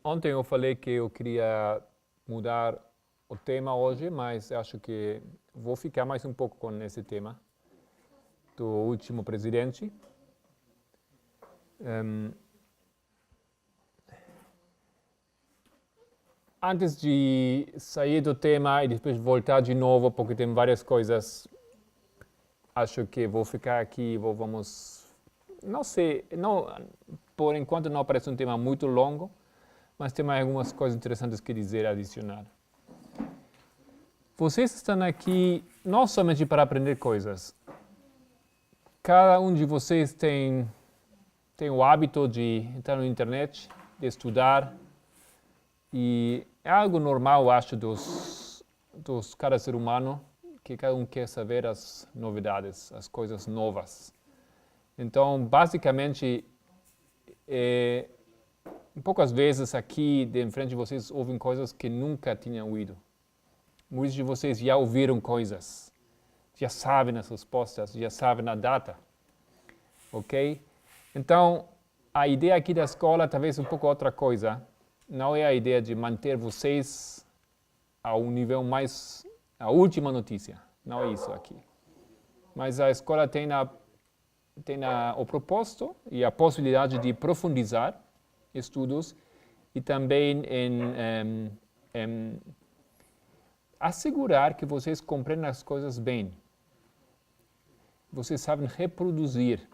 Ontem eu falei que eu queria mudar o tema hoje, mas acho que vou ficar mais um pouco com esse tema do último presidente. Antes de sair do tema e depois voltar de novo, porque tem várias coisas, acho que vou ficar aqui, vamos, não sei, não, por enquanto não parece um tema muito longo, mas tem mais algumas coisas interessantes que dizer adicionar. Vocês estão aqui não somente para aprender coisas. Cada um de vocês tem o hábito de entrar na internet, de estudar, e é algo normal, acho, dos cada ser humano, que cada um quer saber as novidades, as coisas novas. Então, basicamente, poucas vezes aqui de frente de vocês ouvem coisas que nunca tinham ouvido. Muitos de vocês já ouviram coisas, já sabem as respostas, já sabem a data, ok? Então, a ideia aqui da escola talvez um pouco outra coisa. Não é a ideia de manter vocês a um nível mais, a última notícia. Não é isso aqui. Mas a escola tem o propósito e a possibilidade de profundizar estudos e também em assegurar que vocês compreendem as coisas bem. Vocês sabem reproduzir.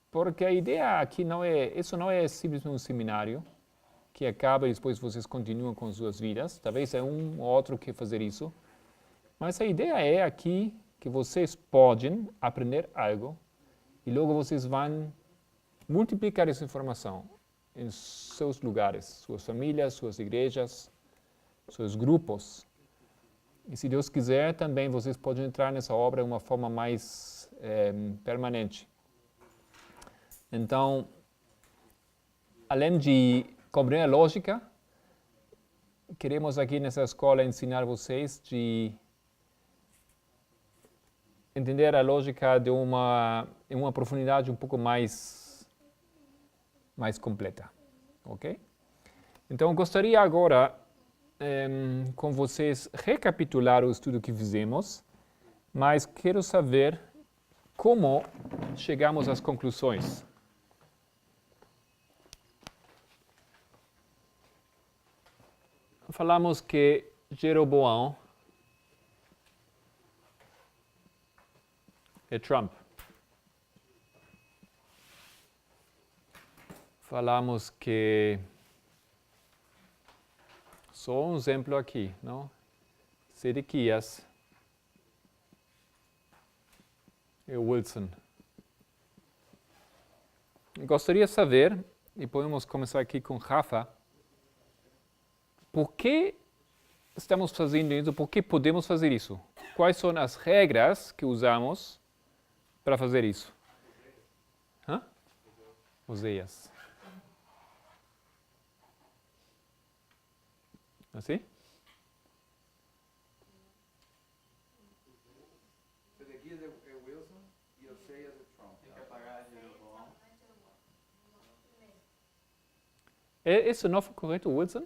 Porque a ideia aqui isso não é simplesmente um seminário que acaba e depois vocês continuam com suas vidas. Talvez é um ou outro que fazer isso. Mas a ideia é aqui que vocês podem aprender algo e logo vocês vão multiplicar essa informação em seus lugares, suas famílias, suas igrejas, seus grupos. E se Deus quiser, também vocês podem entrar nessa obra de uma forma mais permanente. Então, além de compreender a lógica, queremos aqui nessa escola ensinar vocês de entender a lógica de em uma profundidade um pouco mais completa, ok? Então, gostaria agora com vocês recapitular o estudo que fizemos, mas quero saber como chegamos às conclusões. Falamos que Jeroboão é Trump. Falamos que só um exemplo aqui, não? Sedequias e Wilson. Gostaria de saber, e podemos começar aqui com Rafa, por que estamos fazendo isso? Por que podemos fazer isso? Quais são as regras que usamos para fazer isso? Oséias. Assim? Sedequias é Wilson e Oséias é Trump. Tem que apagar Jeroboão. Isso não foi correto, Wilson?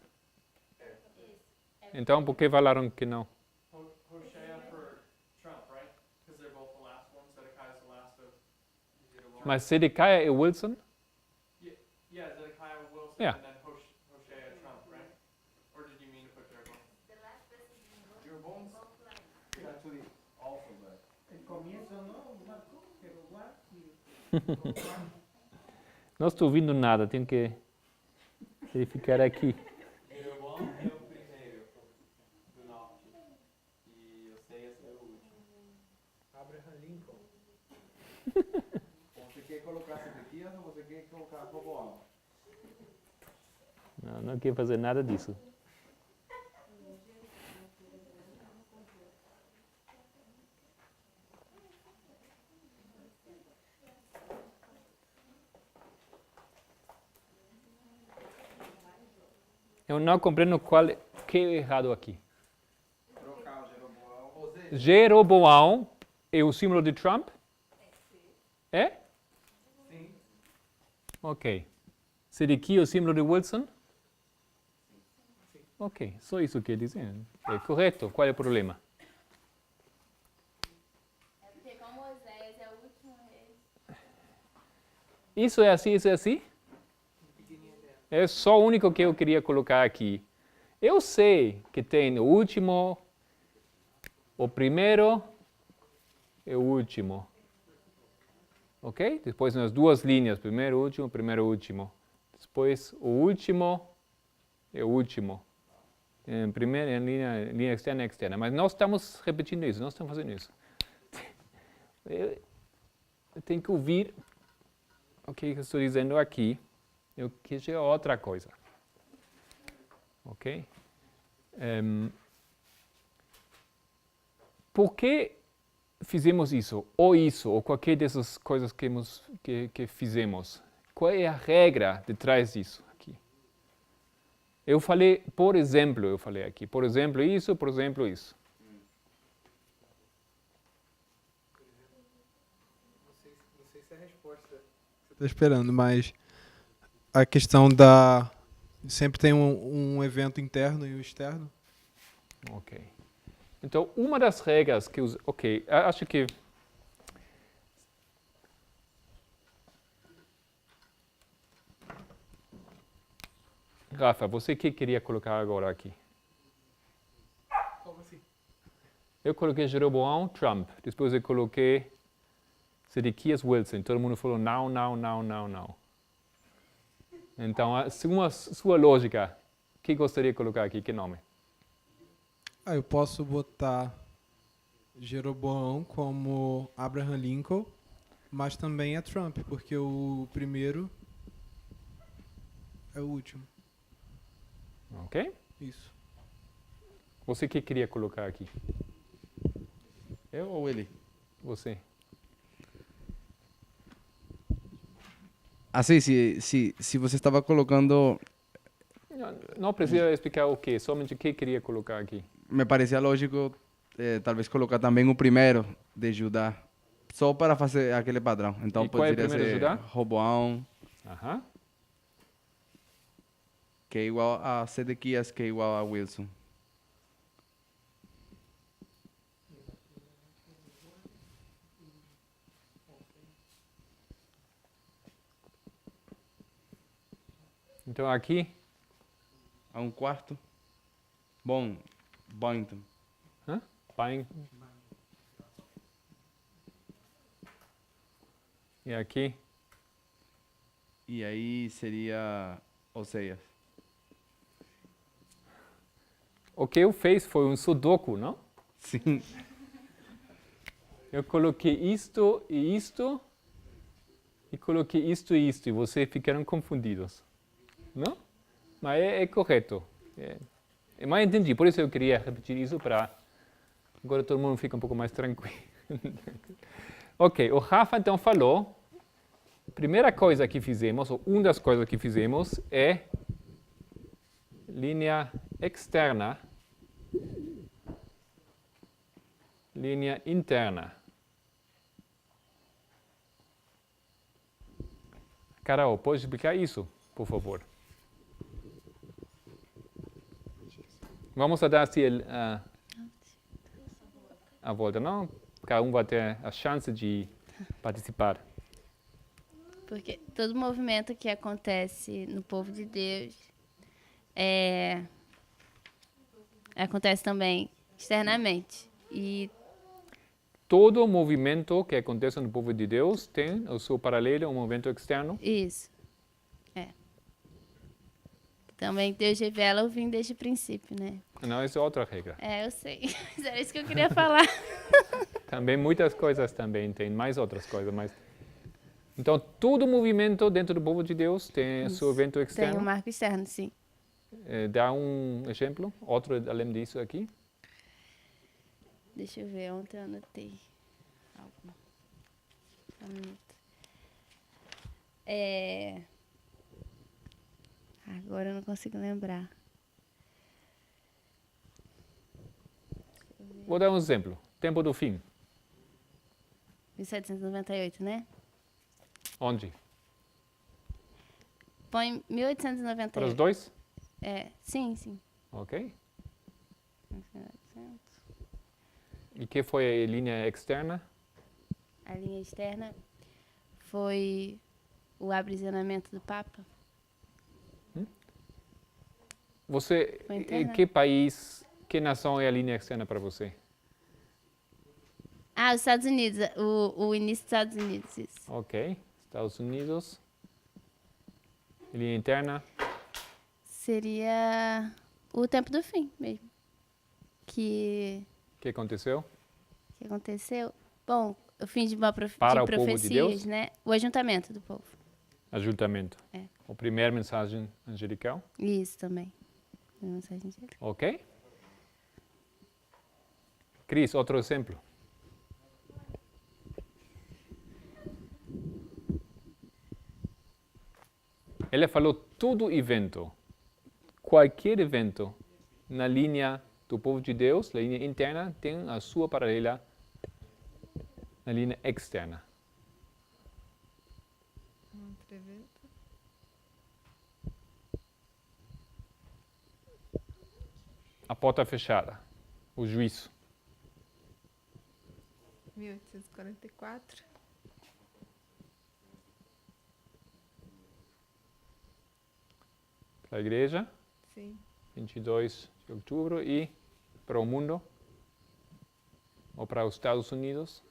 Então, por que falaram que não? Hosea for Trump, right? Because they're both the last one. Zedekiah is the last of Jeroboam. Mas Sedequiah e Wilson? Yeah, Zedekiah Wilson Yeah. and then Hosea Trump, right? Or did you mean to put Jeroboam? Jeroboam is actually also that. El comienzo no, Marco, Jeroboam Não estou ouvindo nada, tenho que verificar aqui. Jeroboão é o primeiro do norte e Oséias é o último. Abraham Lincoln. Você quer colocar Sedequias ou você quer colocar Roboão? Não quero fazer nada disso. Eu não compreendo que é errado aqui. Trocar o Jeroboão. Jeroboão é o símbolo de Trump? É? Sim. Ok. Sedequias é o símbolo de Wilson? Ok, só isso que dizem. É correto. Qual é o problema? É porque como Oséias é o último rei. Isso é assim, isso é assim? É só o único que eu queria colocar aqui. Eu sei que tem o último, o primeiro e o último. Ok? Depois nas duas linhas, primeiro, último. Depois o último e o último. Em primeira, em linha externa e externa. Mas nós estamos repetindo isso, nós estamos fazendo isso. Eu tenho que ouvir o que eu estou dizendo aqui. Eu quis dizer outra coisa. Ok? Por que fizemos isso, ou qualquer dessas coisas que fizemos? Qual é a regra de trás disso aqui? Eu falei, por exemplo, aqui. Por exemplo, isso, por exemplo, isso. Não sei se é a resposta que você está esperando, mas a questão da... Sempre tem um evento interno e o externo. Ok. Então, uma das regras que os... Ok, acho que... Rafa, você que queria colocar agora aqui? Como assim? Eu coloquei Jeroboão, Trump. Depois eu coloquei Sedequias, Wilson. Todo mundo falou não, não, não, não, não. Então, a sua lógica, o que gostaria de colocar aqui? Que nome? Eu posso botar Jeroboão como Abraham Lincoln, mas também é Trump, porque o primeiro é o último. Ok? Isso. Você que queria colocar aqui? Eu ou ele? Você. Assim, se você estava colocando, Não precisa explicar o que, somente o que queria colocar aqui. me parecia lógico, talvez colocar também o primeiro de Judá, só para fazer aquele padrão. Então E qual é o poderia primeiro de ser Judá? Roboão, Aham. que é igual a Sedequias, que é igual a Wilson. Então aqui, A um quarto. Bom, então. Bain. E aqui, E aí seria Oséias. o que eu fiz foi um sudoku, não? Sim. Eu coloquei isto, e coloquei isto e isto, e vocês ficaram confundidos. Não? Mas é correto. Mas entendi, por isso eu queria repetir isso para agora todo mundo fica um pouco mais tranquilo. Ok, o Rafa então falou, a primeira coisa que fizemos, ou uma das coisas que fizemos é linha externa, linha interna. Carol, pode explicar isso, por favor? Vamos a dar assim a volta, não? Cada um vai ter a chance de participar. Porque todo movimento que acontece no povo de Deus acontece também externamente. E Todo movimento que acontece no povo de Deus tem o seu paralelo, um movimento externo. isso. Também Deus revela o fim desde o princípio, né? Não, essa é outra regra. Eu sei. Mas era isso que eu queria falar. Também muitas coisas também tem, mais outras coisas. Mas... Então, todo movimento dentro do povo de Deus tem seu evento Tem externo. um marco externo, sim. Dá um exemplo, outro além disso aqui. Deixa eu ver, ontem eu anotei algo. Só um minuto. Agora eu não consigo lembrar. Vou dar um exemplo. Tempo do fim. 1798, né? Onde? Põe Para os 1898. dois? É, sim, sim. Ok. E que foi a linha externa? A linha externa foi o aprisionamento do Papa. Você, Foi em interna. que país, que nação é a linha externa para você? Ah, os Estados Unidos. O início dos Estados Unidos, isso. Ok. Estados Unidos. E linha interna? Seria o tempo do fim mesmo. Que O que aconteceu? aconteceu? Bom, o fim de uma Para o de povo de profecias, Deus? né? O ajuntamento do povo. Ajuntamento. É. A primeira mensagem angelical. Isso também. A mensagem de- Ok. Cris, outro exemplo. Ele falou todo evento, qualquer evento na linha do povo de Deus, na linha interna, tem a sua paralela na linha externa. A porta fechada, o juízo. 1844. Para a igreja, Sim. 22 de outubro, e para o mundo, ou para os Estados Unidos,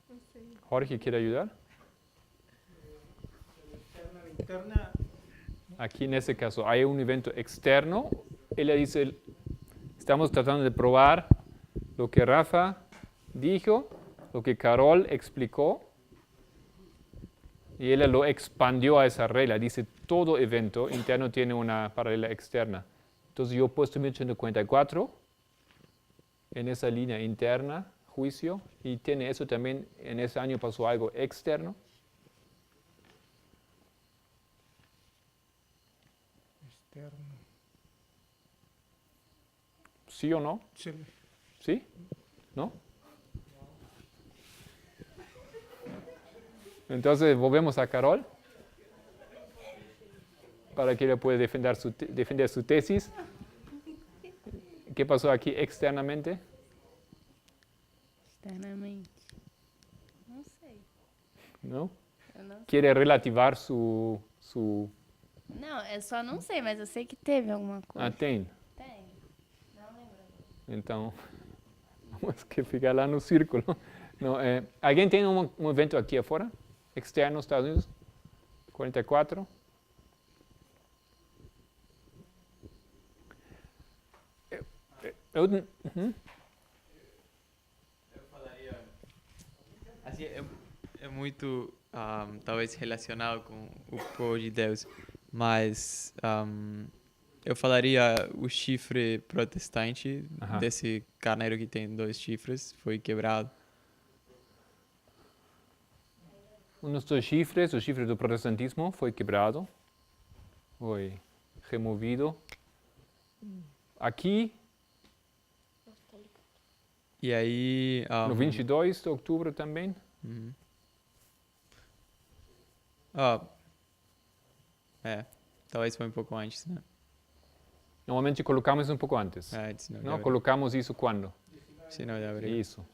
Não sei. Jorge quer ajudar? Interna, Aqui nesse caso, há um evento externo. Ele diz, estamos tratando de probar lo que Rafa dijo, lo que Carol explicó, y ella lo expandió a esa regla. Dice, todo evento interno tiene una paralela externa. Entonces yo he puesto 1854 en esa línea interna, juicio, y tiene eso también, en ese año pasó algo externo. externo. ¿Sí o no? Sí. ¿Sí? ¿No? Entonces volvemos a Carol para que ella pueda defender su tesis. ¿Qué pasó aquí externamente? Externamente. Não sei. ¿No? Eu não sei. Quiere relativar su... Não, eu só não sei, mas eu sei que teve alguma coisa. Ah, tem. Tem. Não lembro. Então, vamos que ficar lá no círculo. Não, alguém tem um evento aqui afora? Externo nos Estados Unidos? 44? Uhum. Eu falaria. Assim, é muito, talvez, relacionado com o povo de Deus, mas eu falaria o chifre protestante desse carneiro que tem 2 chifres foi quebrado. Um dos 2 chifres, o chifre do protestantismo, foi quebrado, foi removido. Aqui, E aí... no 22 de outubro também. Uhum. Talvez foi um pouco antes, né? Normalmente colocamos um pouco antes. 19 de Não, abril. colocamos isso quando? 19 de abril. Isso.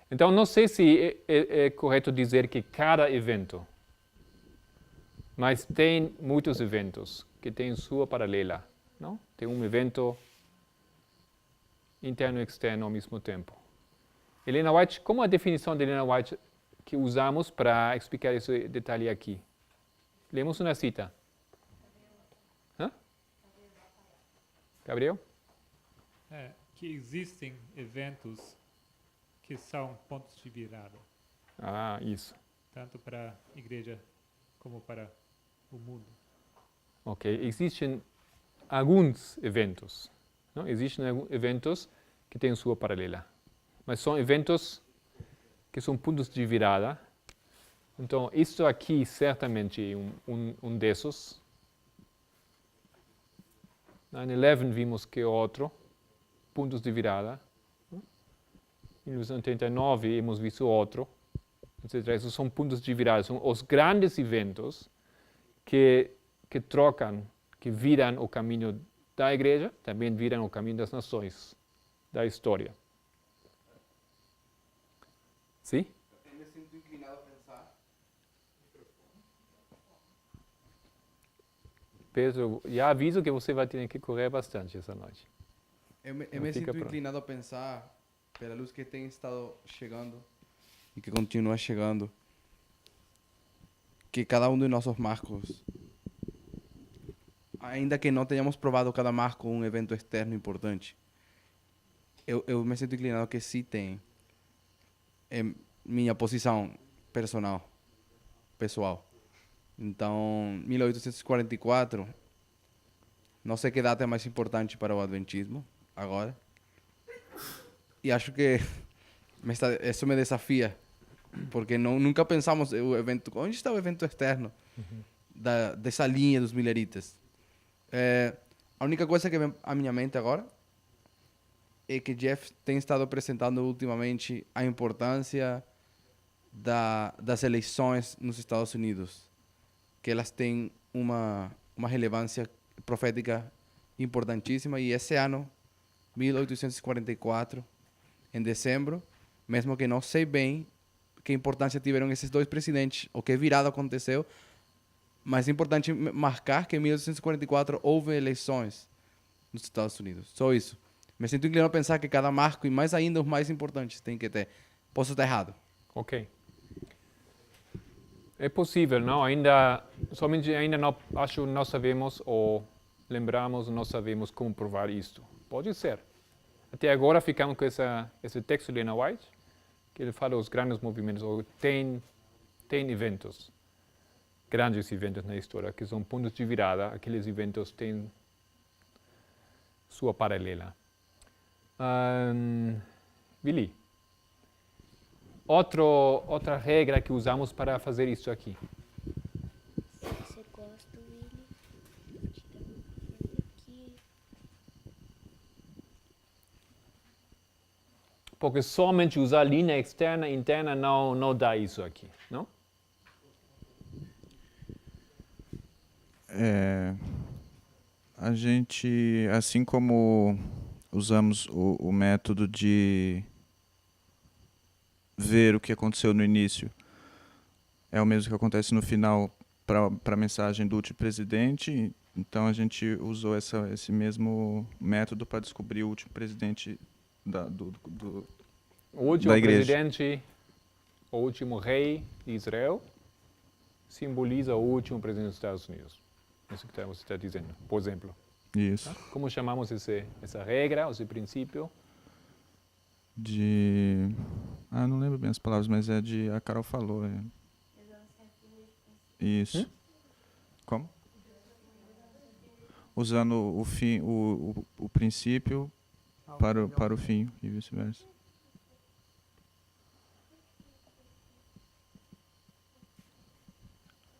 Então, não sei se é correto dizer que cada evento, mas tem muitos eventos que têm sua paralela, não? Tem um evento interno e externo ao mesmo tempo. Helena White, como a definição de Helena White que usamos para explicar esse detalhe aqui? Lemos uma cita. Hã? Gabriel? Que existem eventos que são pontos de virada, Ah, isso. tanto para a igreja como para o mundo. Ok, existem alguns eventos, não? Existem eventos que têm sua paralela, mas são eventos que são pontos de virada. Então, isto aqui certamente é um desses. 9/11 vimos que é outro, pontos de virada. Em 1989 hemos visto outro, etc. Esses são pontos de virada, são os grandes eventos que trocam, que viram o caminho da igreja, também viram o caminho das nações, da história. Sim? Eu me sinto inclinado a pensar. Pedro, já aviso que você vai ter que correr bastante essa noite. Eu me Fica sinto pronto. inclinado a pensar, pela luz que tem estado chegando e que continua chegando, que cada um de nossos marcos, ainda que não tenhamos provado cada marco um evento externo importante, eu me sinto inclinado que sim tem, em minha posição pessoal. Então, 1844, não sei que data é mais importante para o Adventismo agora. E acho que isso me desafia, porque nunca pensamos o evento. Onde está o evento externo dessa linha dos mileritas? A única coisa que vem à minha mente agora é que Jeff tem estado apresentando ultimamente a importância das eleições nos Estados Unidos, que elas têm uma relevância profética importantíssima, e esse ano, 1844, em dezembro, mesmo que não sei bem que importância tiveram esses dois presidentes, ou que virada aconteceu, mas é importante marcar que em 1844 houve eleições nos Estados Unidos. Só isso. Me sinto inclinado a pensar que cada marco, e mais ainda os mais importantes, tem que ter. Posso estar errado. Ok. É possível, não? Somente ainda não, acho não sabemos, ou lembramos, não sabemos como provar isto. Pode ser. Até agora ficamos com esse texto de Ellen White, que ele fala dos grandes movimentos, ou tem eventos, grandes eventos na história, que são pontos de virada, aqueles eventos têm sua paralela. Billy, outra regra que usamos para fazer isso aqui. Se você gosta, Willy, vou te dar uma coisa aqui. Porque somente usar linha externa e interna não dá isso aqui, não? A gente, assim como usamos o método de ver o que aconteceu no início, é o mesmo que acontece no final para a mensagem do último presidente, então a gente usou esse mesmo método para descobrir o último presidente O último da igreja. presidente, o último rei de Israel, simboliza o último presidente dos Estados Unidos. Isso que você está dizendo, por exemplo. Isso. Como chamamos essa regra, esse princípio? não lembro bem as palavras, mas a Carol falou. Isso. Como? Usando o princípio para o fim e vice-versa.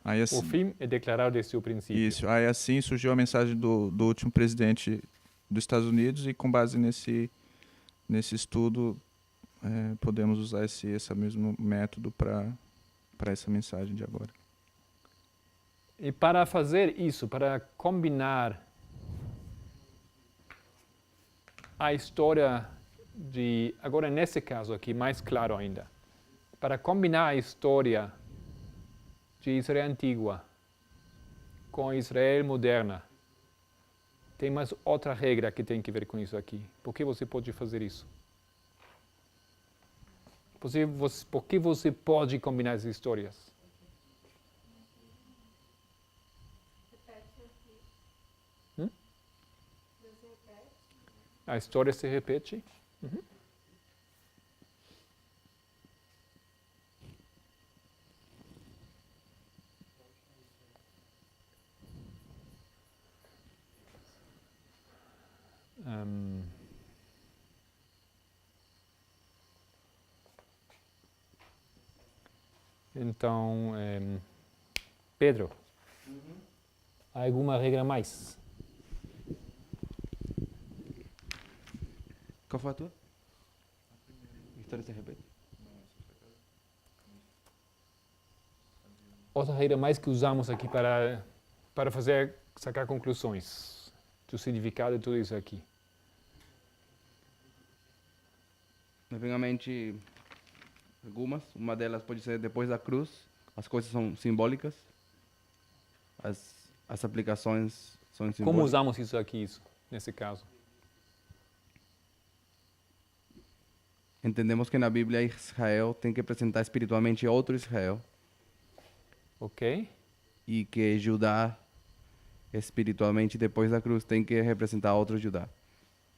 Aí, assim, O fim é declarado desse o princípio. Isso. Aí assim surgiu a mensagem do último presidente dos Estados Unidos, e com base nesse estudo podemos usar esse mesmo método para essa mensagem de agora. E para fazer isso, para combinar a história agora nesse caso aqui, mais claro ainda, para combinar a história de Israel antiga com Israel moderna, tem mais outra regra que tem que ver com isso aqui. Por que você pode fazer isso? Por que você pode combinar as histórias? A história se repete. Uhum. Então, Pedro, há alguma regra mais? Qual foi a tua? A história se repete? Outra regra mais que usamos aqui para sacar conclusões do significado de tudo isso aqui. Me vem à mente algumas. Uma delas pode ser depois da cruz. As coisas são simbólicas. As aplicações são simbólicas. Como usamos isso aqui, nesse caso? Entendemos que na Bíblia Israel tem que apresentar espiritualmente outro Israel. Ok? E que Judá, espiritualmente, depois da cruz, tem que representar outro Judá.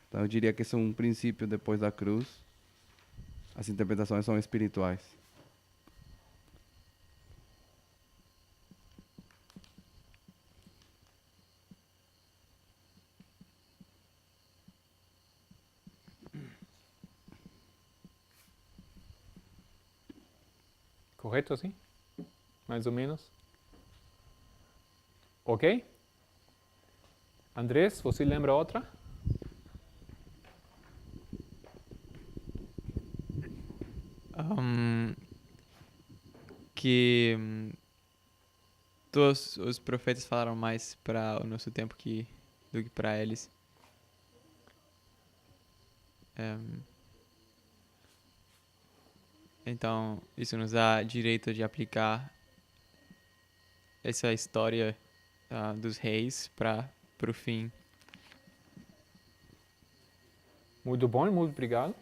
Então eu diria que esse é um princípio depois da cruz. As interpretações são espirituais. Correto assim? Mais ou menos? Ok? Andrés, você lembra outra? Que todos os profetas falaram mais para o nosso tempo do que para eles. Então, isso nos dá direito de aplicar essa história dos reis para o fim. Muito bom, muito obrigado.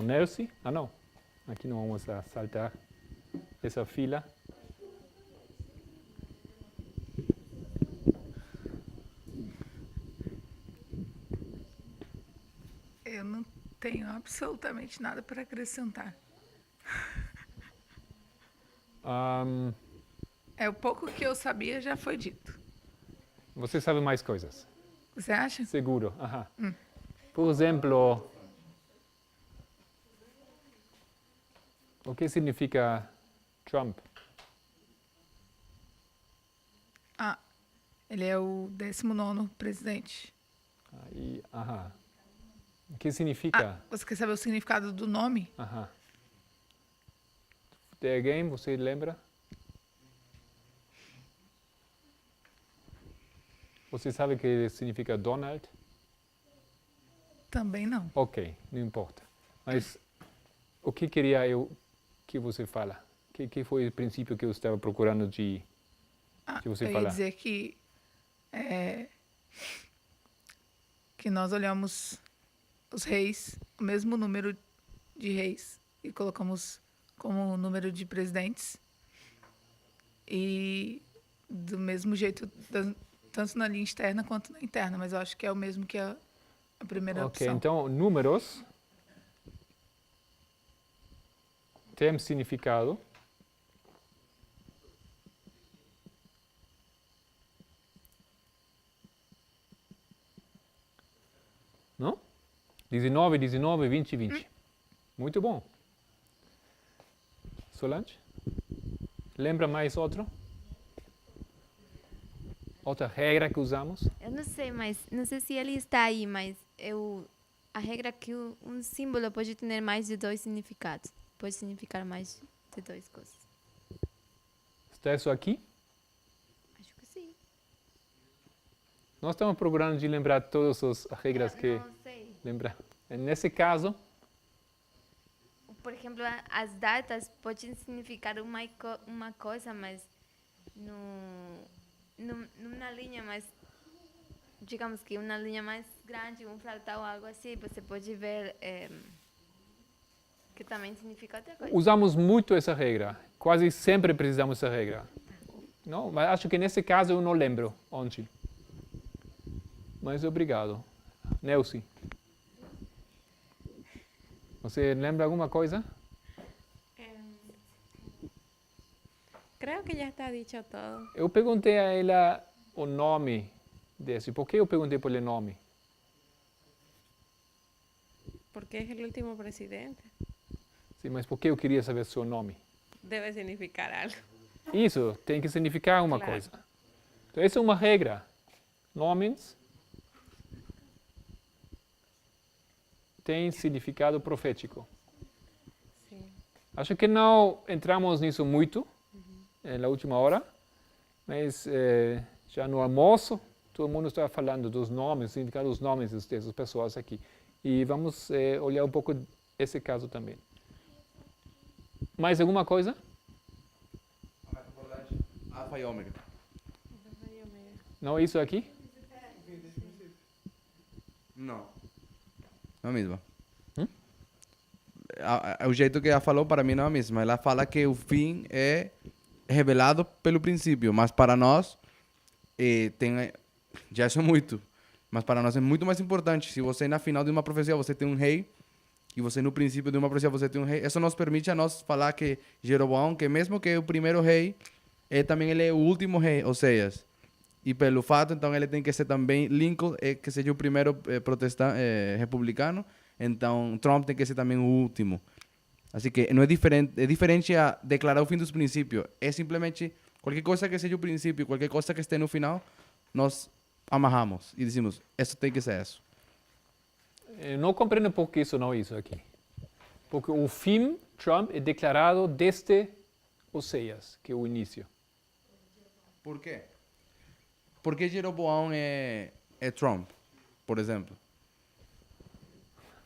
Nelson? Não. Aqui não vamos saltar essa fila. Eu não tenho absolutamente nada para acrescentar. O pouco que eu sabia já foi dito. Você sabe mais coisas? Você acha? Seguro. Por exemplo, o que significa Trump? Ele é o 19º presidente. O que significa? Você quer saber o significado do nome? Tem alguém, você lembra? Você sabe o que significa Donald? Também não. Ok, não importa. Mas o que queria eu que você fala? Que foi o princípio que eu estava procurando de você eu falar? ia dizer que nós olhamos os reis, o mesmo número de reis, e colocamos como número de presidentes. E do mesmo jeito, tanto na linha externa quanto na interna, mas eu acho que é o mesmo que a primeira opção. Ok, então números têm significado. Não? 19, 19, 20, 20. Muito bom. Solange? Lembra mais outro? Outra regra que usamos? Eu não sei, mas não sei se ele está aí, mas a regra é que um símbolo pode ter mais de 2 significados. Pode significar mais de 2 coisas. Está isso aqui? Acho que sim. Nós estamos procurando de lembrar todas as regras que... Não sei. Lembrar. Nesse caso... Por exemplo, as datas podem significar uma coisa, mas numa linha mais, digamos que uma linha mais grande, um fractal ou algo assim, você pode ver que também significa outra coisa. Usamos muito essa regra. Quase sempre precisamos dessa regra. Não, mas acho que nesse caso eu não lembro ontem. Mas obrigado. Nelson. Você lembra alguma coisa? Creo que ya está dicho todo. Eu perguntei a ela o nome desse. Por que eu perguntei por ele nome? Porque es el último presidente. Sim, mas por que eu queria saber seu nome? Debe significar algo. Isso tem que significar uma Claro. coisa. Então, essa é uma regra. Nomes têm significado profético. Sim. Acho que não entramos nisso muito na última hora, mas já no almoço todo mundo está falando dos nomes, significado dos nomes dessas pessoas aqui. E vamos olhar um pouco esse caso também. Mais alguma coisa? Alfa e ômega. Não é isso aqui? Não. Não é a mesma. O jeito que ela falou para mim não é a mesma. Ela fala que o fim é revelado pelo princípio, mas para nós já isso é muito. Mas para nós é muito mais importante. Se você na final de uma profecia você tem um rei e você no princípio de uma profecia você tem um rei, isso nos permite a nós falar que Jeroboão, que mesmo que é o primeiro rei, também ele é o último rei, ou seja, e pelo fato então ele tem que ser também Lincoln, que seja o primeiro republicano, então Trump tem que ser também o último. Assim que não é diferente a declarar o fim dos princípios. É simplesmente qualquer coisa que seja o princípio, qualquer coisa que esteja no final, nós amarramos e dizemos, isso tem que ser isso. Não compreendo por que isso não é isso aqui. Porque o fim, Trump, é declarado desde Oséias, que é o início. Por quê? Porque Jeroboão é Trump, por exemplo?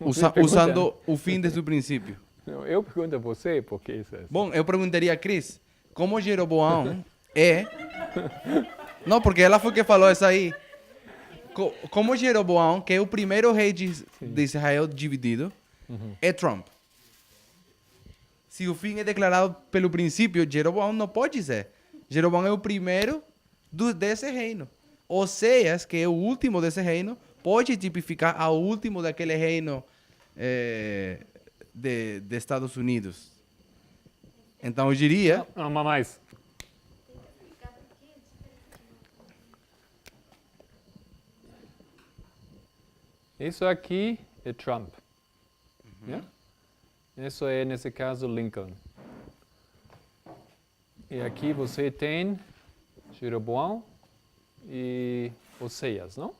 Usando o fim desde o princípio. Não, eu pergunto a você por que isso é assim. Bom, eu perguntaria a Cris, como Jeroboão é... Não, porque ela foi que falou isso aí. Como Jeroboão, que é o primeiro rei de Israel dividido, é Trump. Se o fim é declarado pelo princípio, Jeroboão não pode ser. Jeroboão é o primeiro desse reino. Oséias, que é o último desse reino, pode tipificar ao último daquele reino de Estados Unidos. Então eu diria... Não, mais. Isso aqui é Trump. Yeah? Isso é, nesse caso, Lincoln. E aqui você tem Jeroboão e Oséias, não?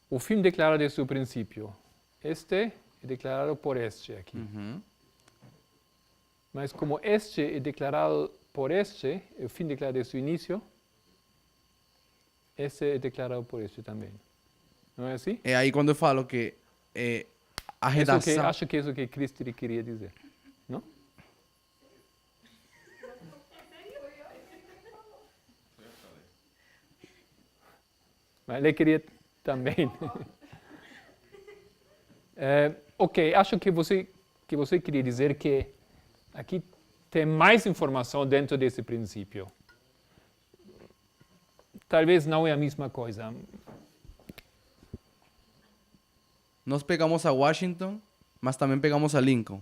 O fim declarado desde o princípio. Este é declarado por este aqui. Mas como este é declarado por este, o fim declarado desde o início, esse é declarado por este também. Não é assim? É aí quando eu falo que a redação... Acho que é isso que Cristo queria dizer. Não? Mas ele queria também. Ok, acho que você queria dizer que aqui tem mais informação dentro desse princípio. Talvez não é a mesma coisa. Nós pegamos a Washington, mas também pegamos a Lincoln.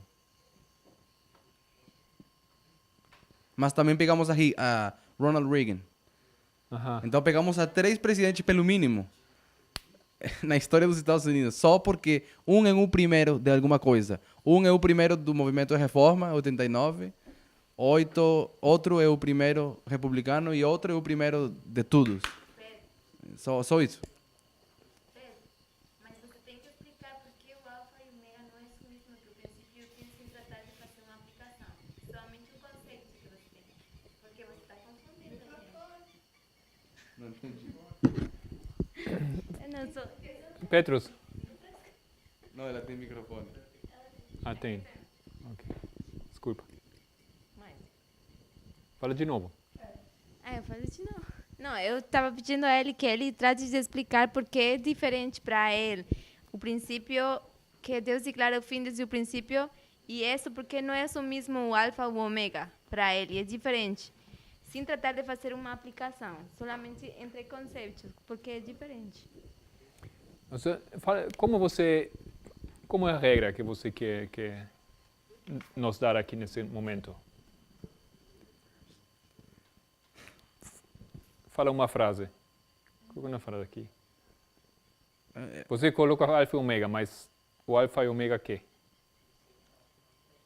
Mas também pegamos a Ronald Reagan. Então pegamos a 3 presidentes pelo mínimo na história dos Estados Unidos, só porque um é o primeiro de alguma coisa. Um é o primeiro do movimento de reforma, 89. Outro é o primeiro republicano e outro é o primeiro de todos. Só isso. Mas você tem que explicar por que o alfa e o ômega não é isso mesmo que o princípio tem que se tratar de fazer uma aplicação. Somente o conceito que você tem. Porque você está confundindo a gente. Não entendi. Eu não sou... Petrus? Não, ela tem microfone. Ah, tem. Ok. Desculpa. Fala de novo. Eu falei de novo. Não, eu estava pedindo a ele que ele trate de explicar por que é diferente para ele o princípio que Deus declara o fim desde o princípio e isso porque não é o mesmo o alfa ou o ômega para ele, é diferente. Sem tratar de fazer uma aplicação, solamente entre conceitos, porque é diferente. Como é a regra que você quer nos dar aqui nesse momento? Fala uma frase. Coloca uma frase aqui. Você coloca alfa e ômega, mas o alfa e ômega quê?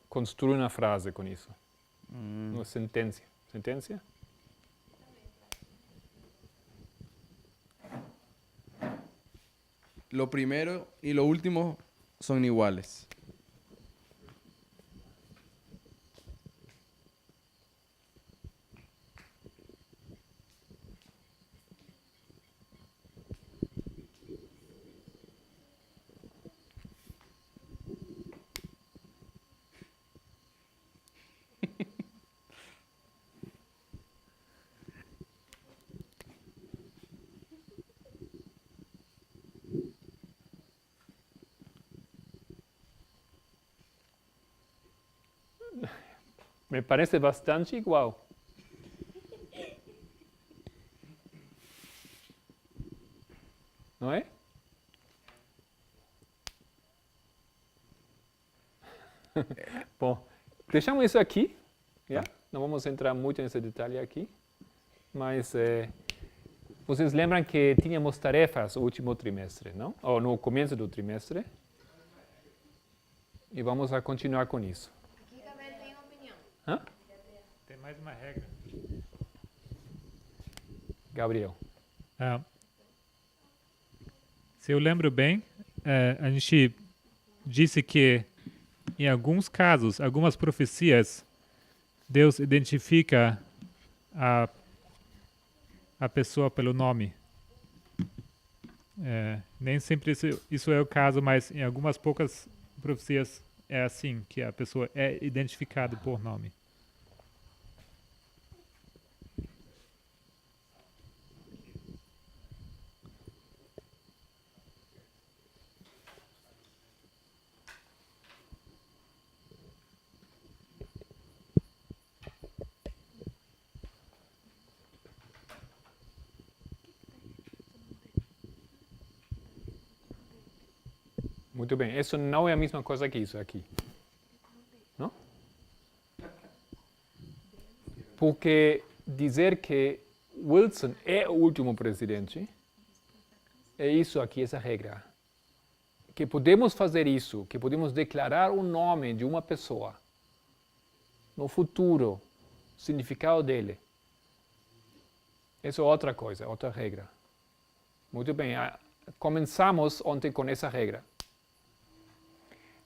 construir uma frase com isso. Uma sentença. Sentença? Lo primero y lo último son iguales. Me parece bastante igual. Não é? Bom, deixamos isso aqui. Yeah? Não vamos entrar muito nesse detalhe aqui. Mas vocês lembram que tínhamos tarefas no último trimestre, não? Ou no começo do trimestre. E vamos a continuar com isso. Aqui também tem opinião. Hã? Tem mais uma regra. Gabriel. Se eu lembro bem, a gente disse que, em alguns casos, algumas profecias, Deus identifica a pessoa pelo nome. Nem sempre isso é o caso, mas em algumas poucas profecias é assim, que a pessoa é identificada por nome. Muito bem, isso não é a mesma coisa que isso aqui. Não? Porque dizer que Wilson é o último presidente, é isso aqui, essa regra. Que podemos fazer isso, que podemos declarar o nome de uma pessoa no futuro, o significado dele. Isso é outra coisa, outra regra. Muito bem, começamos ontem com essa regra.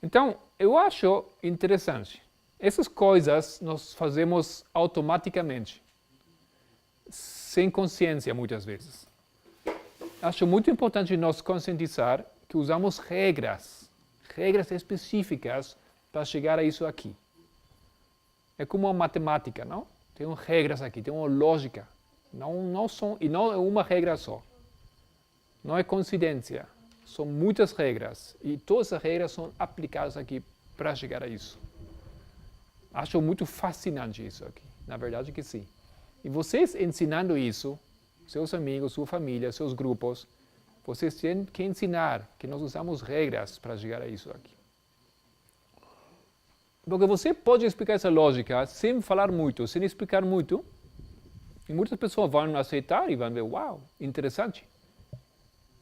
Então, eu acho interessante. Essas coisas nós fazemos automaticamente, sem consciência muitas vezes. Acho muito importante nós conscientizar que usamos regras específicas para chegar a isso aqui. É como a matemática, não? Tem regras aqui, tem uma lógica. E não é uma regra só. Não é coincidência. São muitas regras e todas as regras são aplicadas aqui para chegar a isso. Acho muito fascinante isso aqui, na verdade que sim. E vocês ensinando isso, seus amigos, sua família, seus grupos, vocês têm que ensinar que nós usamos regras para chegar a isso aqui. Porque você pode explicar essa lógica sem falar muito, sem explicar muito, e muitas pessoas vão aceitar e vão ver, uau, interessante.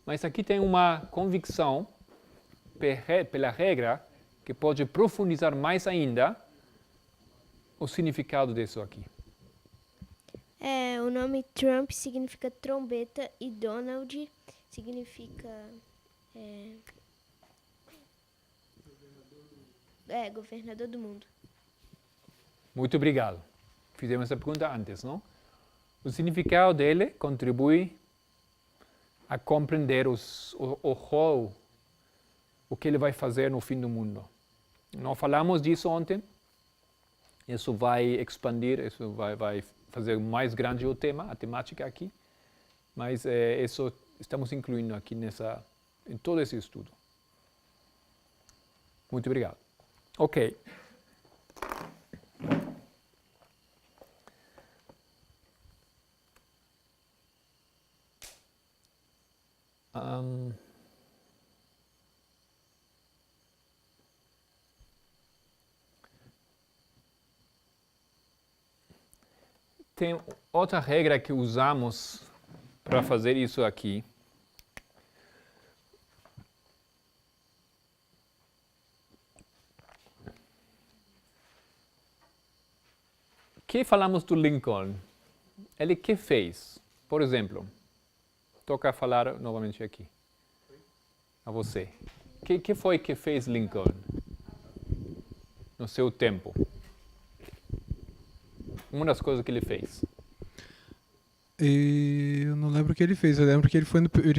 Mas aqui tem uma convicção pela regra que pode profundizar mais ainda o significado disso aqui. O nome Trump significa trombeta e Donald significa governador do mundo. Muito obrigado. Fizemos essa pergunta antes, não? O significado dele contribui a compreender o que ele vai fazer no fim do mundo. Não falamos disso ontem. Isso vai expandir, isso vai fazer mais grande o tema, a temática aqui. Mas isso estamos incluindo aqui em todo esse estudo. Muito obrigado. Ok. Tem outra regra que usamos para fazer isso aqui. que falamos do Lincoln? Ele que fez? Por exemplo, toca falar novamente aqui. A você. Que foi que fez Lincoln no seu tempo? Uma das coisas que ele fez. E eu não lembro o que ele fez. Eu lembro que ele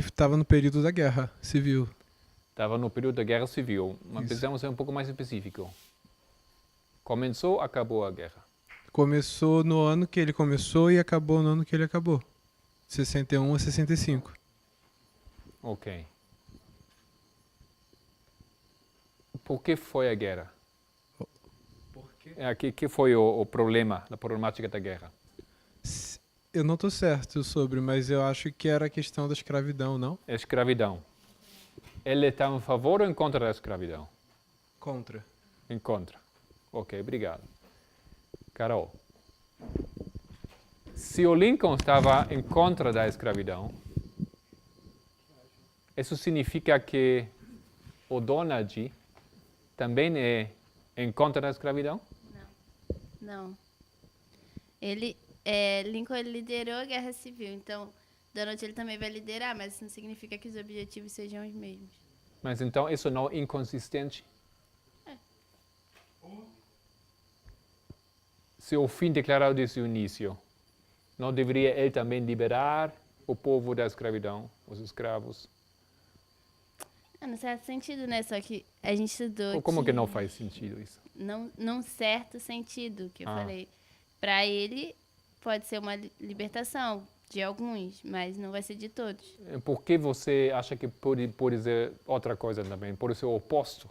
estava no período da Guerra Civil. Estava no período da Guerra Civil, mas Isso. precisamos ser um pouco mais específico. Começou, acabou a guerra. Começou no ano que ele começou e acabou no ano que ele acabou. 61 a 65. Ok. Por que foi a guerra? Que foi o problema, a problemática da guerra? Eu não estou certo sobre, mas eu acho que era a questão da escravidão, não? Escravidão. Ele está a favor ou em contra da escravidão? Contra. Em contra. Ok, obrigado. Carol. Se o Lincoln estava em contra da escravidão, isso significa que o Donald também é em contra da escravidão? Não. Lincoln ele liderou a Guerra Civil, então Donald ele também vai liderar, mas isso não significa que os objetivos sejam os mesmos. Mas então isso não é inconsistente? Se o fim declarado desde o início, não deveria ele também liberar o povo da escravidão, os escravos? Não certo sentido, né? Só que a gente estudou Ou como que não faz sentido isso? Num certo sentido, que eu falei. Para ele, pode ser uma libertação de alguns, mas não vai ser de todos. Por que você acha que pode ser outra coisa também? Pode ser o oposto?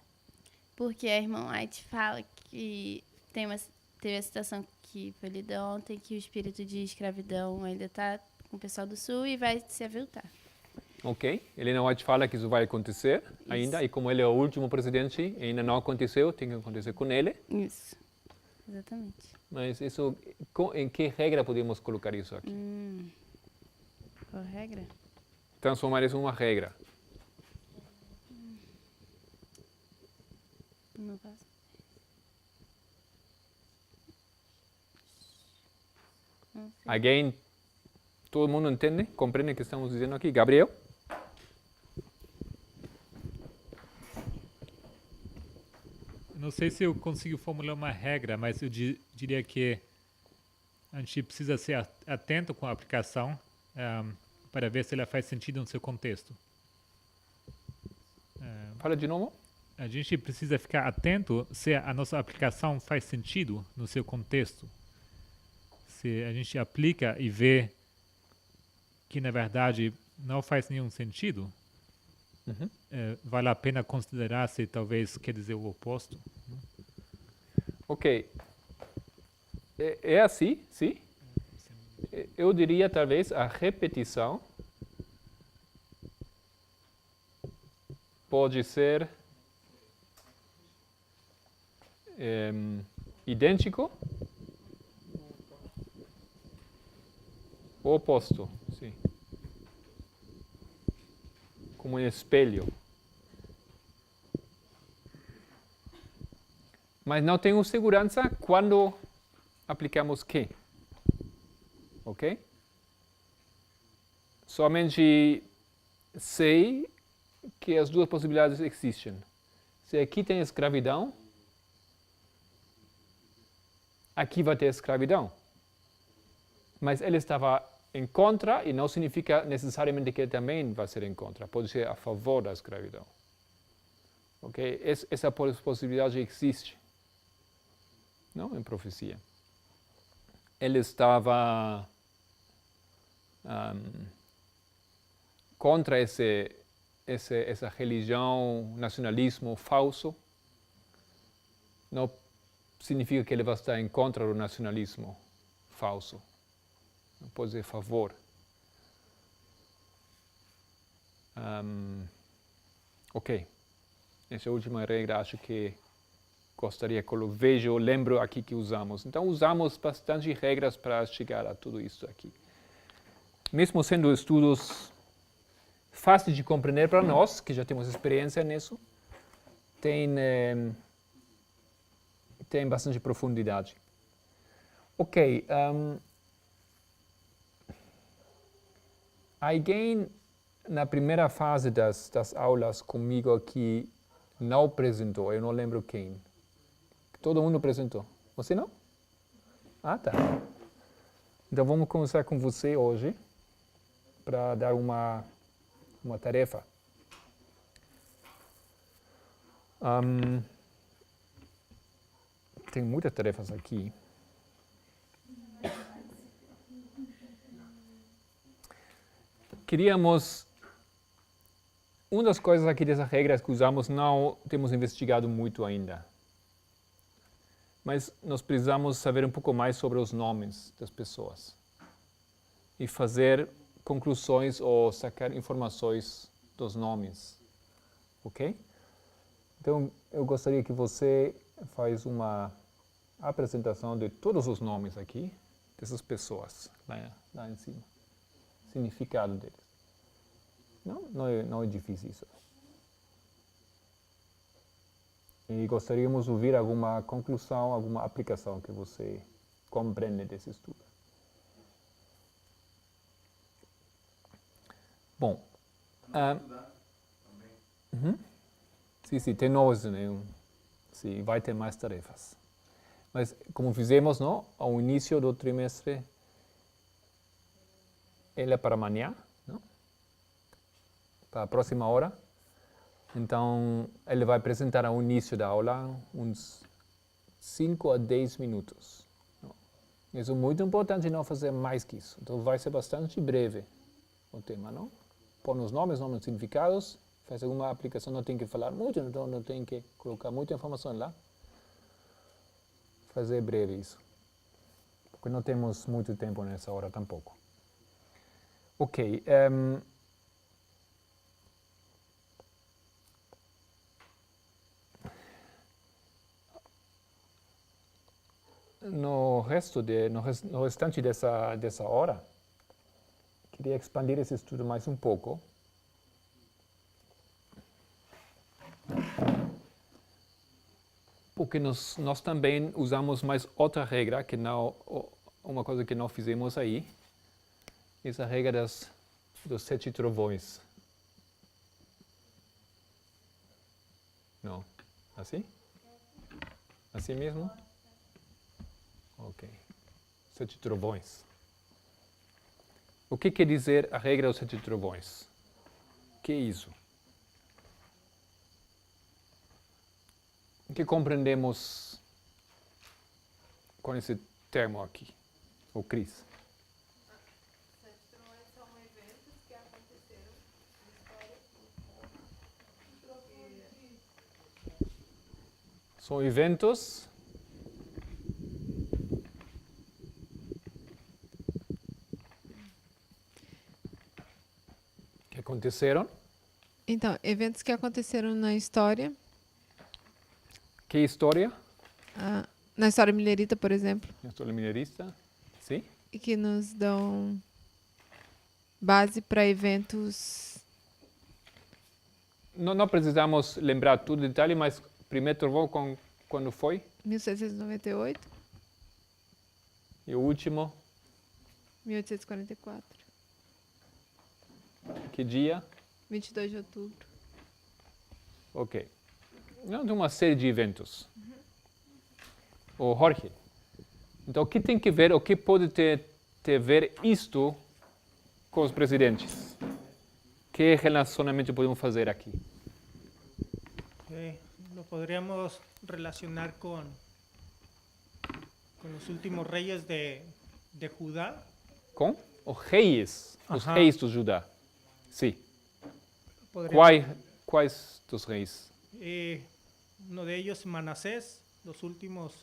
Porque a irmã White fala que teve a citação que foi lida ontem, que o espírito de escravidão ainda está com o pessoal do Sul e vai se aviltar. Ok. Helena White fala que isso vai acontecer ainda, e como ele é o último presidente, ainda não aconteceu, tem que acontecer com ele. Isso. Exatamente. Mas isso, em que regra podemos colocar isso aqui? Qual regra? Transformar isso em uma regra. Não faço. Alguém, todo mundo entende? Compreende o que estamos dizendo aqui? Gabriel? Não sei se eu consigo formular uma regra, mas eu diria que a gente precisa ser atento com a aplicação para ver se ela faz sentido no seu contexto. Fala de novo. A gente precisa ficar atento se a nossa aplicação faz sentido no seu contexto. Se a gente aplica e vê que, na verdade, não faz nenhum sentido, vale a pena considerar se talvez quer dizer o oposto. Ok. É assim, sim? Eu diria, talvez, a repetição pode ser idêntico ou oposto, sim. Como um espelho. Mas não tenho segurança quando aplicamos que. Ok? Somente sei que as duas possibilidades existem. Se aqui tem escravidão, aqui vai ter escravidão. Mas ele estava em contra e não significa necessariamente que ele também vai ser em contra. Pode ser a favor da escravidão. Ok? Essa possibilidade existe. Não em profecia. Ele estava contra essa religião, nacionalismo falso. Não significa que ele vai estar em contra do nacionalismo falso. Não pode ser a favor. Ok. Essa última regra acho que gostaria que eu lembro aqui que usamos. Então usamos bastante regras para chegar a tudo isso aqui. Mesmo sendo estudos fáceis de compreender para nós, que já temos experiência nisso, tem bastante profundidade. Ok. Alguém na primeira fase das aulas comigo aqui não apresentou, eu não lembro quem. Todo mundo apresentou. Você não? Ah, tá. Então vamos começar com você hoje para dar uma tarefa. Tem muitas tarefas aqui. Uma das coisas aqui dessas regras que usamos não temos investigado muito ainda. Mas nós precisamos saber um pouco mais sobre os nomes das pessoas. E fazer conclusões ou sacar informações dos nomes. Ok? Então, eu gostaria que você faz uma apresentação de todos os nomes aqui, dessas pessoas, lá em cima. Significado deles. Não é difícil isso. E gostaríamos de ouvir alguma conclusão, alguma aplicação que você compreende desse estudo. Bom. Sim, tem novos, né? Sim, vai ter mais tarefas. Mas como fizemos, não? Ao início do trimestre, ele é para amanhã, não? Para a próxima hora. Então, ele vai apresentar ao início da aula uns 5 a 10 minutos. Não? Isso é muito importante não fazer mais que isso. Então, vai ser bastante breve o tema, não? Põe os nomes significados, faz alguma aplicação, não tem que falar muito, então não tem que colocar muita informação lá. Fazer breve isso. Porque não temos muito tempo nessa hora tampouco. Ok. No restante dessa hora, queria expandir esse estudo mais um pouco. Porque nós também usamos mais outra regra, uma coisa que não fizemos aí. Essa regra dos 7 trovões. Não? Assim? Assim mesmo? Ok. 7 trovões. O que quer dizer a regra dos 7 trovões? O que é isso? O que compreendemos com esse termo aqui? O Cris? São eventos que aconteceram na história. São eventos que aconteceram. Então, eventos que aconteceram na história. Que história? Na história milerita, por exemplo. Na história milerista, sim. E que nos dão base para eventos. Não precisamos lembrar tudo em detalhe, mas primeiro trovão quando foi? 1798. E o último? 1844. Que dia? 22 de outubro. Ok. Não, de uma série de eventos. O Jorge, então o que tem que ver, o que pode ter a ver isto com os presidentes? Que relacionamento podemos fazer aqui? Lo podríamos relacionar con los últimos reyes de Judá. Com os reis do Judá. Sim. Quais dos reis? Uno de ellos, Manasés, los últimos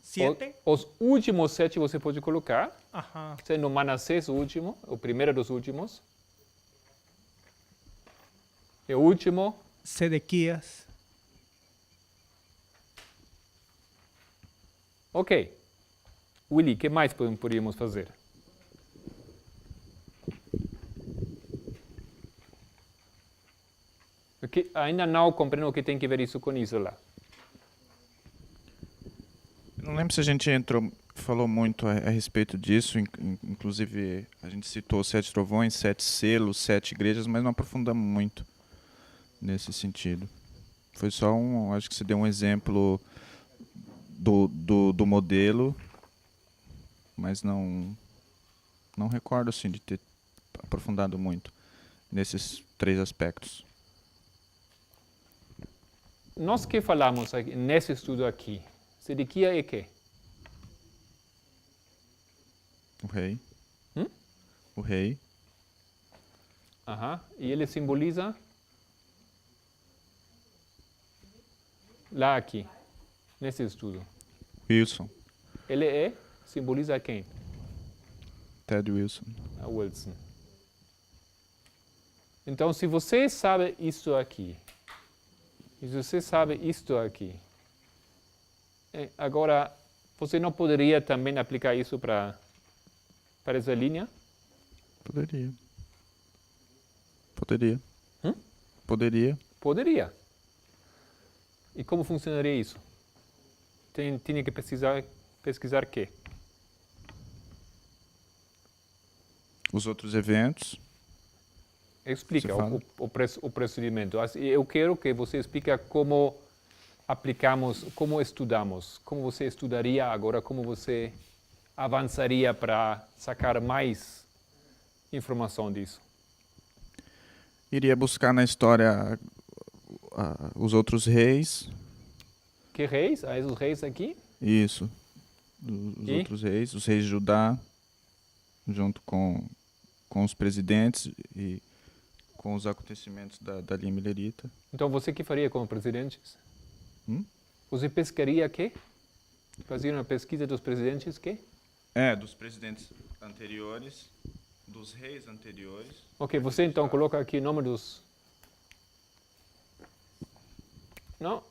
7. Os últimos 7 você pode colocar. Ajá. Sendo Manassés o último, o primeiro dos últimos. E o último? Sedequias. Ok. Willy, o que mais poderíamos fazer? Ainda não compreendo o que tem que ver isso com isso lá. Não lembro se a gente entrou falou muito a respeito disso, inclusive a gente citou 7 trovões, 7 selos, 7 igrejas, mas não aprofundamos muito nesse sentido. Foi só acho que você deu um exemplo do modelo, mas não recordo assim de ter aprofundado muito nesses 3 aspectos. Nós que falamos aqui, nesse estudo aqui, Sedequias é quê? O rei. O rei. E ele simboliza lá aqui, nesse estudo. Wilson. Ele simboliza quem? Ted Wilson. A Wilson. Então, se você sabe isto aqui, e se você sabe isto aqui, agora, você não poderia também aplicar isso para essa linha? Poderia. Poderia. E como funcionaria isso? Tinha que pesquisar quê? Os outros eventos. Explica o procedimento. Eu quero que você explique como aplicamos, como estudamos, como você estudaria agora, como você avançaria para sacar mais informação disso. Iria buscar na história os outros reis. Que reis? Os reis aqui? Isso. Os outros reis, os reis de Judá, junto com os presidentes e com os acontecimentos da linha milerita. Então, você que faria com os presidentes? Você pescaria quê? Fazia uma pesquisa dos presidentes quê? Dos presidentes anteriores, dos reis anteriores. Ok, você então coloca aqui o nome dos... Não?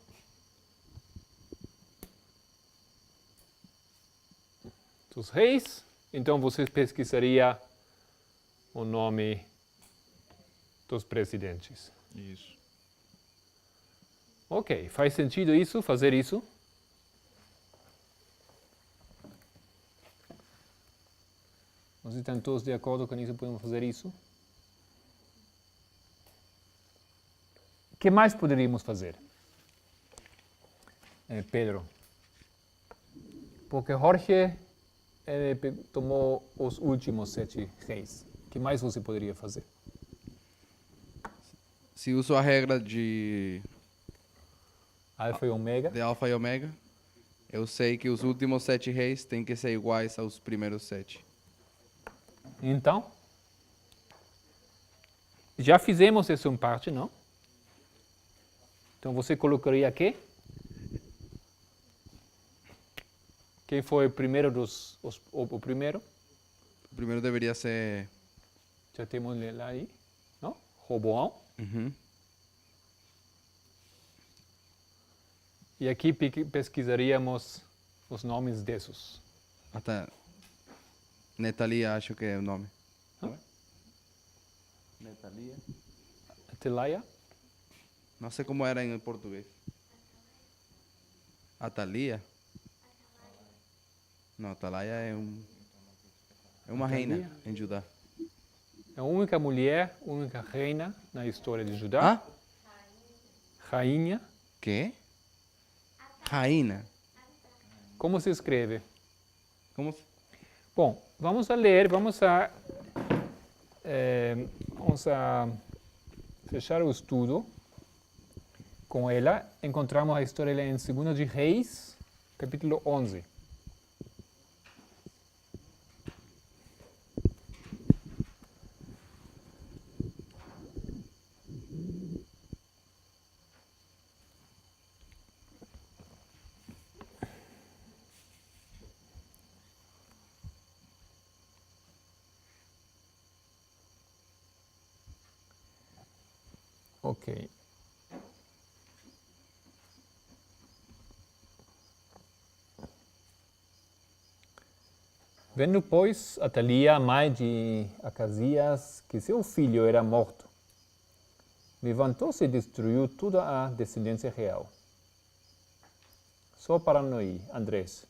Dos reis. Então, você pesquisaria o nome dos presidentes. Isso. Ok, faz sentido isso, fazer isso? Nós estamos todos de acordo com isso, podemos fazer isso? O que mais poderíamos fazer? Pedro. Porque Jorge tomou os últimos 7 reis. O que mais você poderia fazer? Se uso a regra de Alfa e Ômega. De Alfa e Ômega, eu sei que os últimos 7 reis têm que ser iguais aos primeiros 7. Então, já fizemos isso em parte, não? Então você colocaria quê? Quem foi o primeiro o primeiro? O primeiro deveria ser... Já temos lá aí, não? Roboão. E aqui pesquisaríamos os nomes desses. Até Netalia, acho que é o nome. Netalia. Atalaia? Não sei como era em português. Atalia? Não, Atalaia é uma reina em Judá. É a única mulher, única reina na história de Judá. Rainha. Quê? Rainha. Como se escreve? Como? Bom, vamos a ler, vamos a fechar o estudo com ela. Encontramos a história em 2 de Reis, capítulo 11. Ok. Vendo, pois, Atalia, mãe de Acasias, que seu filho era morto, levantou-se e destruiu toda a descendência real. Só para nós, Andrés.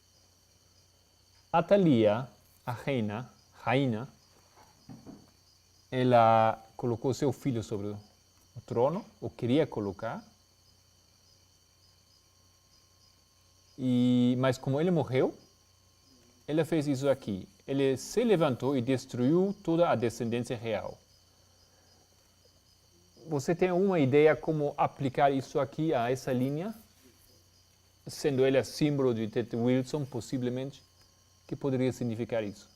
Atalia, a rainha, ela colocou seu filho sobre o trono, ou queria colocar. Mas como ele morreu, ela fez isso aqui. Ele se levantou e destruiu toda a descendência real. Você tem uma ideia como aplicar isso aqui a essa linha? Sendo ela símbolo de Ted Wilson, possivelmente, que poderia significar isso?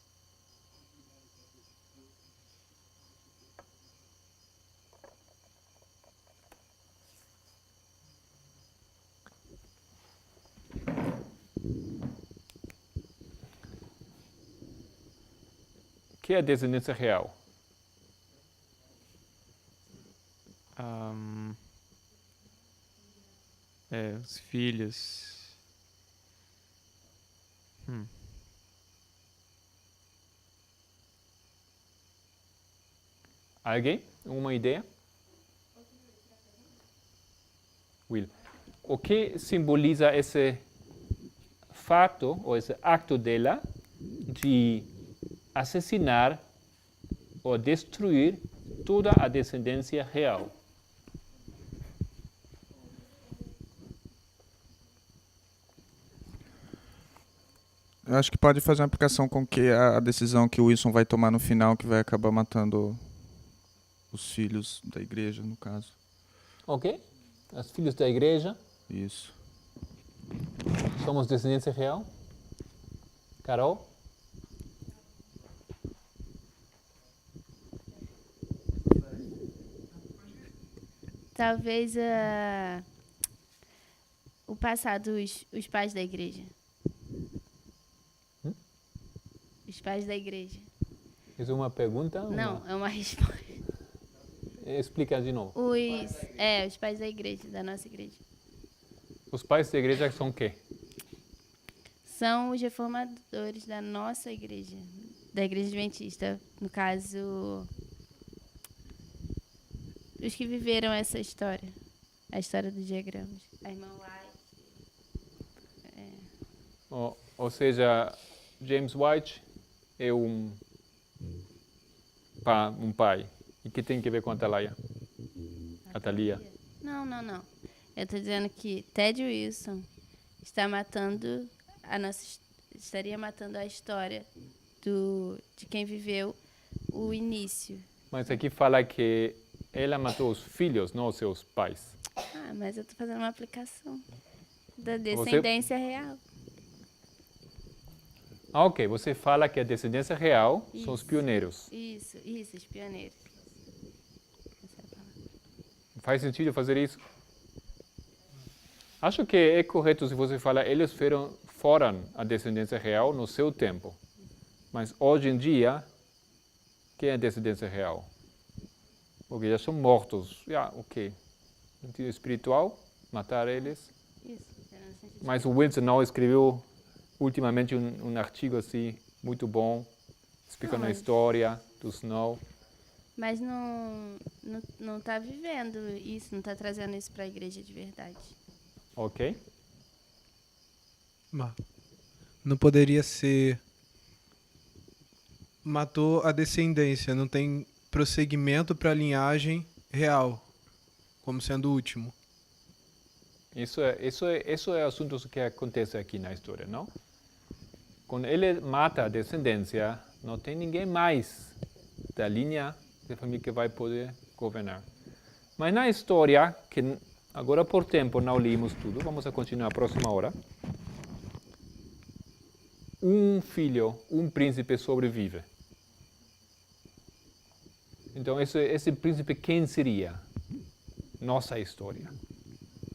O que é a descendência real? Os filhos. Alguém? Uma ideia? Will. O que simboliza esse fato, ou esse acto dela, de assassinar ou destruir toda a descendência real? Eu acho que pode fazer uma aplicação com que a decisão que o Wilson vai tomar no final, que vai acabar matando os filhos da igreja, no caso. Ok. Os filhos da igreja. Isso. Somos descendência real? Carol? Talvez o passado, os pais da igreja. Os pais da igreja. Isso é uma pergunta? Não, é uma resposta. Explica de novo. Os pais da igreja, da nossa igreja. Os pais da igreja são o quê? São os reformadores da nossa igreja, da igreja adventista. No caso, os que viveram essa história, a história dos diagramas. A irmã White. Ou seja, James White é um pai. E que tem que ver com a Atalia? Não. Eu estou dizendo que Ted Wilson estaria matando a história de quem viveu o início. Mas aqui fala que ela matou os filhos, não os seus pais. Mas eu estou fazendo uma aplicação da descendência real. Ok. Você fala que a descendência real são os pioneiros. Isso, os pioneiros. Faz sentido fazer isso? Acho que é correto se você falar eles foram a descendência real no seu tempo. Mas hoje em dia, quem é a descendência real? Porque já são mortos. Ok. No sentido espiritual, matar eles. Isso. Mas o Wilson não escreveu ultimamente um artigo assim, muito bom, explicando a história do Snow. Mas não está vivendo isso, não está trazendo isso para a igreja de verdade. Ok. Não poderia ser... Matou a descendência, não tem prosseguimento para a linhagem real, como sendo o último. Isso é o assunto que acontece aqui na história, não? Quando ele mata a descendência, não tem ninguém mais da linha da família que vai poder governar. Mas na história, que agora por tempo não lemos tudo, vamos a continuar a próxima hora. Um filho, um príncipe sobrevive. Então esse príncipe quem seria? Nossa história.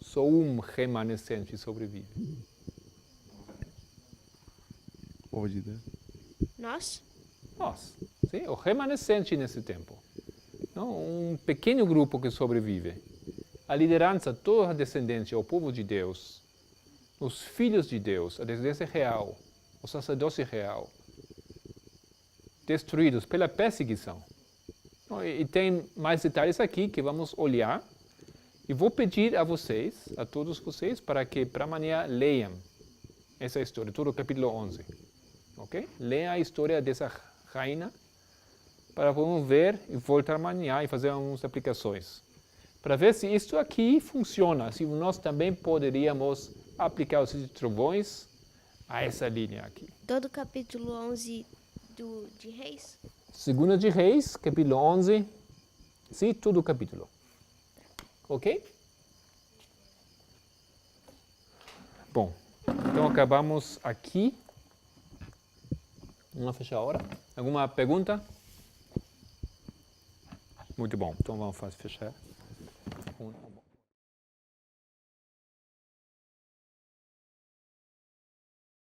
Só um remanescente sobrevive. Nós? Nós. Sim, o remanescente nesse tempo. Não? Um pequeno grupo que sobrevive. A liderança, toda a descendência, o povo de Deus, os filhos de Deus, a descendência real, o sacerdócio real, destruídos pela perseguição. E tem mais detalhes aqui que vamos olhar. E vou pedir a vocês, a todos vocês, para que para amanhã leiam essa história, todo o capítulo 11. ok? Leia a história dessa rainha para vamos ver e voltar amanhã e fazer algumas aplicações. Para ver se isso aqui funciona, se nós também poderíamos aplicar os trovões a essa linha aqui. Todo o capítulo 11 de Reis? Segunda de Reis, capítulo 11. Sim, todo o capítulo. Ok? Bom, então acabamos aqui. Vamos fechar a hora. Alguma pergunta? Muito bom, então vamos fechar.